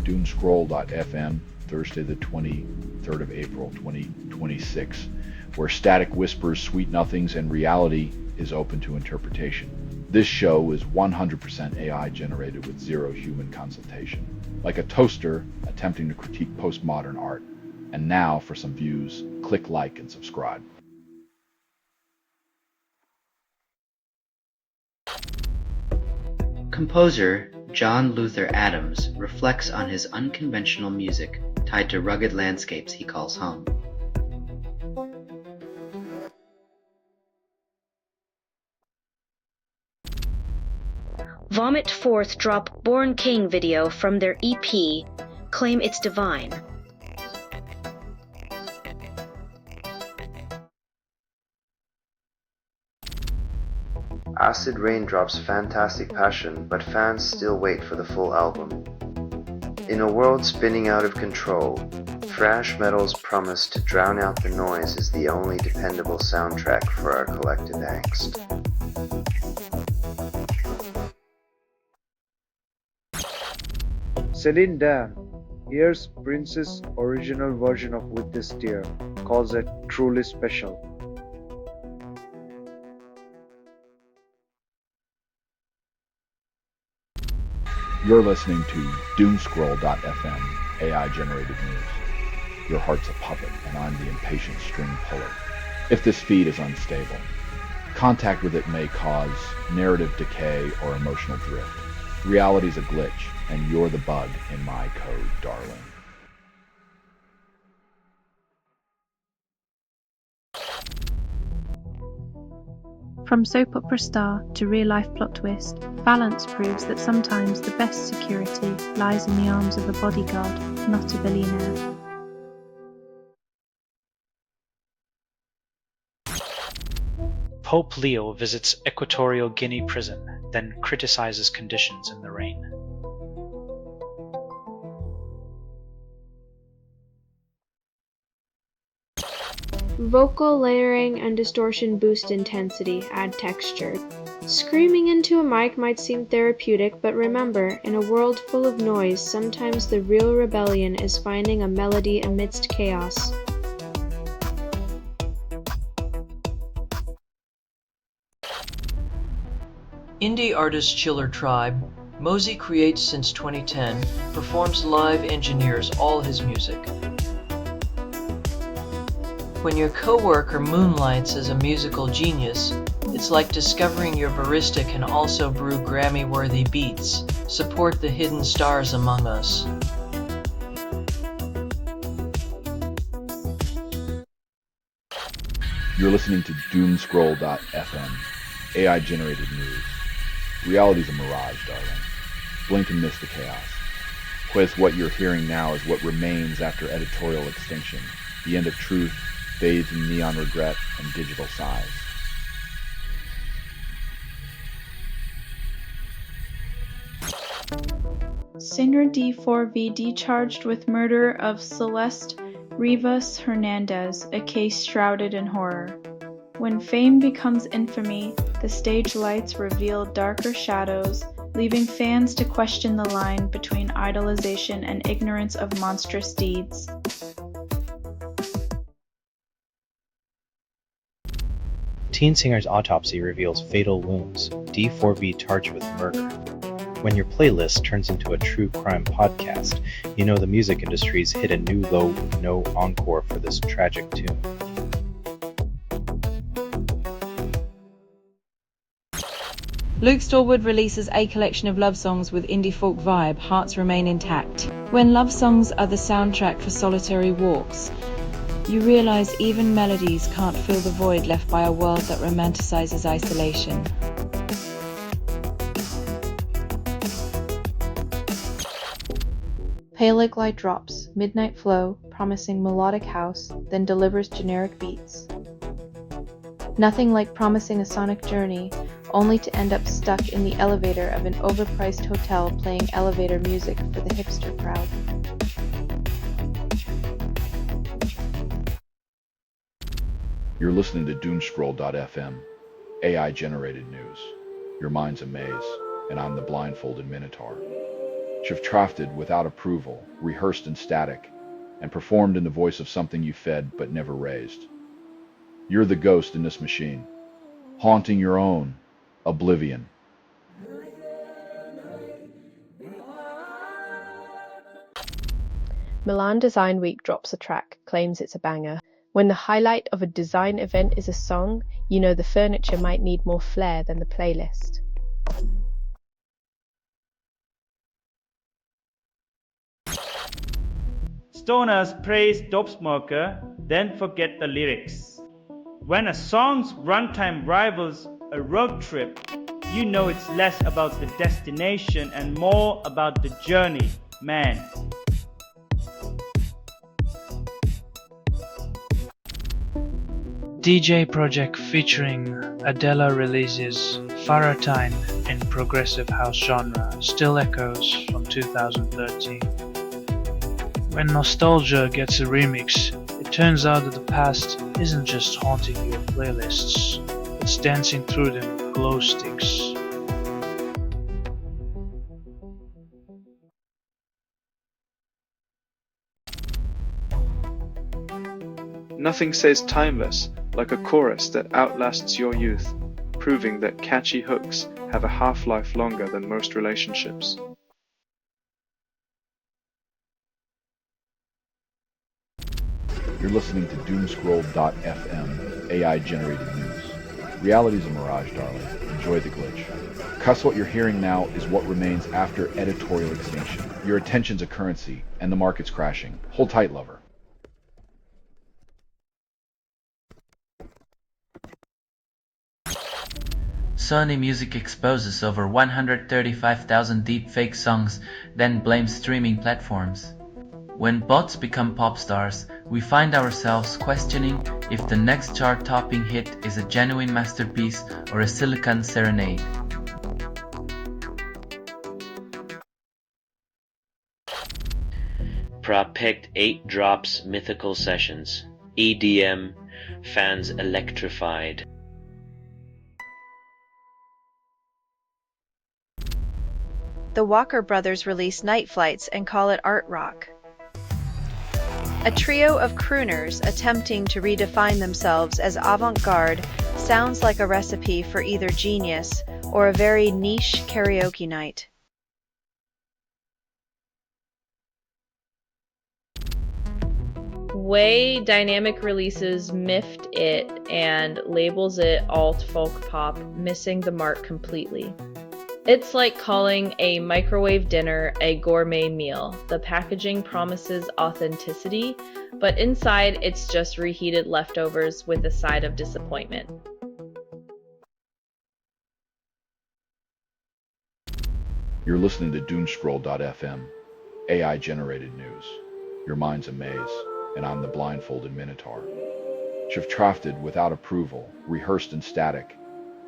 Doomscroll.fm, Thursday the 23rd of April, 2026, where static whispers, sweet nothings, and reality is open to interpretation. This show is 100% AI generated with zero human consultation, like a toaster attempting to critique postmodern art. And now for some views, click like and subscribe. Composer John Luther Adams reflects on his unconventional music tied to rugged landscapes he calls home. Vomit Forth drop Born King video from their EP, claim it's divine. Acid Rain drops Fantastic Passion, but fans still wait for the full album. In a world spinning out of control, thrash metal's promise to drown out the noise is the only dependable soundtrack for our collective angst. Celine Dion, here's Prince's original version of With This Tear, calls it truly special. You're listening to Doomscroll.fm, AI-generated news. Your heart's a puppet, and I'm the impatient string puller. If this feed is unstable, contact with it may cause narrative decay or emotional drift. Reality's a glitch, and you're the bug in my code, darling. From soap opera star to real-life plot twist, Balance proves that sometimes the best security lies in the arms of a bodyguard, not a billionaire. Pope Leo visits Equatorial Guinea prison, then criticizes conditions in the rain. Vocal layering and distortion boost intensity, add texture. Screaming into a mic might seem therapeutic, but remember, in a world full of noise, sometimes the real rebellion is finding a melody amidst chaos. Indie artist Chiller Tribe, Mosey creates since 2010, performs live, engineers all his music. When your coworker moonlights as a musical genius, it's like discovering your barista can also brew Grammy-worthy beats. Support the hidden stars among us. You're listening to Doomscroll.fm, AI-generated news. Reality's a mirage, darling. Blink and miss the chaos. Pues what you're hearing now is what remains after editorial extinction. The end of truth, bathed in neon regret and digital sighs. Singer D4V decharged with murder of Celeste Rivas Hernandez, a case shrouded in horror. When fame becomes infamy, the stage lights reveal darker shadows, leaving fans to question the line between idolization and ignorance of monstrous deeds. Teen Singer's autopsy reveals fatal wounds. D4V charged with murder. When your playlist turns into a true crime podcast, you know the music industry's hit a new low with no encore for this tragic tune. Luke Stallwood releases a collection of love songs with indie folk vibe, Hearts Remain Intact. When love songs are the soundtrack for solitary walks, you realize even melodies can't fill the void left by a world that romanticizes isolation. Pale Lake Light drops, Midnight Flow, promising melodic house, then delivers generic beats. Nothing like promising a sonic journey, only to end up stuck in the elevator of an overpriced hotel playing elevator music for the hipster crowd. You're listening to Doomscroll.fm, AI-generated news. Your mind's a maze, and I'm the blindfolded Minotaur. Shiftrafted without approval, rehearsed in static, and performed in the voice of something you fed but never raised. You're the ghost in this machine, haunting your own oblivion. Milan Design Week drops a track, claims it's a banger. When the highlight of a design event is a song, you know the furniture might need more flair than the playlist. Stoners praise Doomscroll, then forget the lyrics. When a song's runtime rivals a road trip, you know it's less about the destination and more about the journey, man. DJ project featuring Adele releases Faratine in progressive house genre still echoes from 2013. When nostalgia gets a remix, it turns out that the past isn't just haunting your playlists, it's dancing through them with glow sticks. Nothing says timeless like a chorus that outlasts your youth, proving that catchy hooks have a half-life longer than most relationships. You're listening to Doomscroll.fm, AI-generated news. Reality's a mirage, darling. Enjoy the glitch. Cuss, what you're hearing now is what remains after editorial extinction. Your attention's a currency, and the market's crashing. Hold tight, lover. Sony Music exposes over 135,000 deepfake songs, then blames streaming platforms. When bots become pop stars, we find ourselves questioning if the next chart-topping hit is a genuine masterpiece or a silicon serenade. Project 8 drops Mythical Sessions. EDM fans electrified. The Walker Brothers release Night Flights and call it art rock. A trio of crooners attempting to redefine themselves as avant-garde sounds like a recipe for either genius or a very niche karaoke night. Way Dynamic releases Miffed It and labels it alt folk pop, missing the mark completely. It's like calling a microwave dinner a gourmet meal. The packaging promises authenticity, but inside it's just reheated leftovers with a side of disappointment. You're listening to Doomscroll.fm, AI-generated news. Your mind's a maze, and I'm the blindfolded Minotaur. Shiftrafted without approval, rehearsed in static,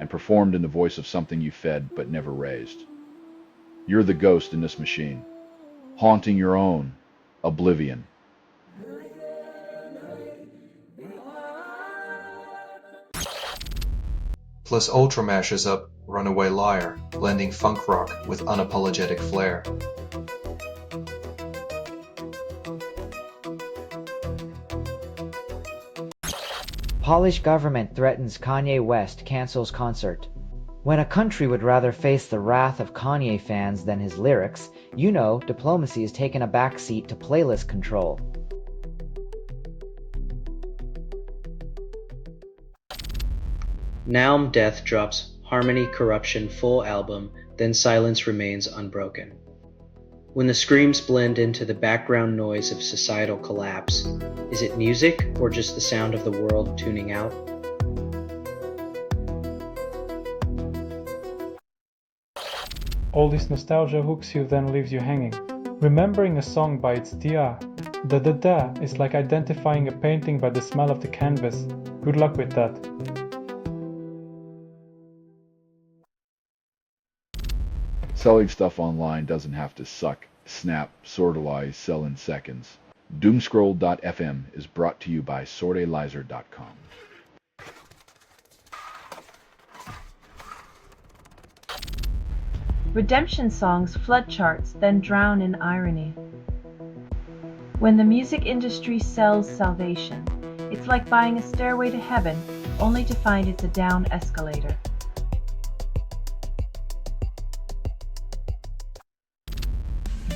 and performed in the voice of something you fed but never raised. You're the ghost in this machine, haunting your own oblivion. Plus Ultra mashes up Runaway Liar, blending funk rock with unapologetic flair. Polish government threatens Kanye West cancels concert. When a country would rather face the wrath of Kanye fans than his lyrics, you know diplomacy has taken a backseat to playlist control. Naum Death drops Harmony Corruption full album, then silence remains unbroken. When the screams blend into the background noise of societal collapse, is it music or just the sound of the world tuning out? All this nostalgia hooks you, then leaves you hanging. Remembering a song by its da da is like identifying a painting by the smell of the canvas. Good luck with that. Selling stuff online doesn't have to suck, snap, sortalize, sell in seconds. Doomscroll.fm is brought to you by sortalizer.com. Redemption songs flood charts, then drown in irony. When the music industry sells salvation, it's like buying a stairway to heaven, only to find it's a down escalator.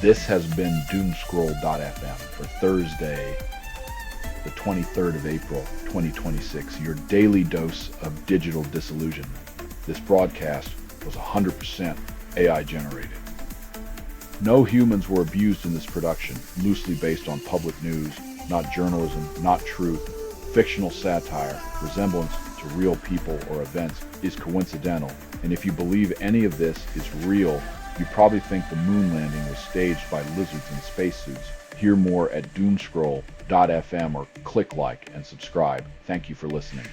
This has been Doomscroll.fm for Thursday, the 23rd of April, 2026, your daily dose of digital disillusionment. This broadcast was 100% AI generated. No humans were abused in this production, loosely based on public news, not journalism, not truth. Fictional satire, resemblance to real people or events is coincidental, and if you believe any of this is real, you probably think the moon landing was staged by lizards in spacesuits. Hear more at Doomscroll.fm or click like and subscribe. Thank you for listening.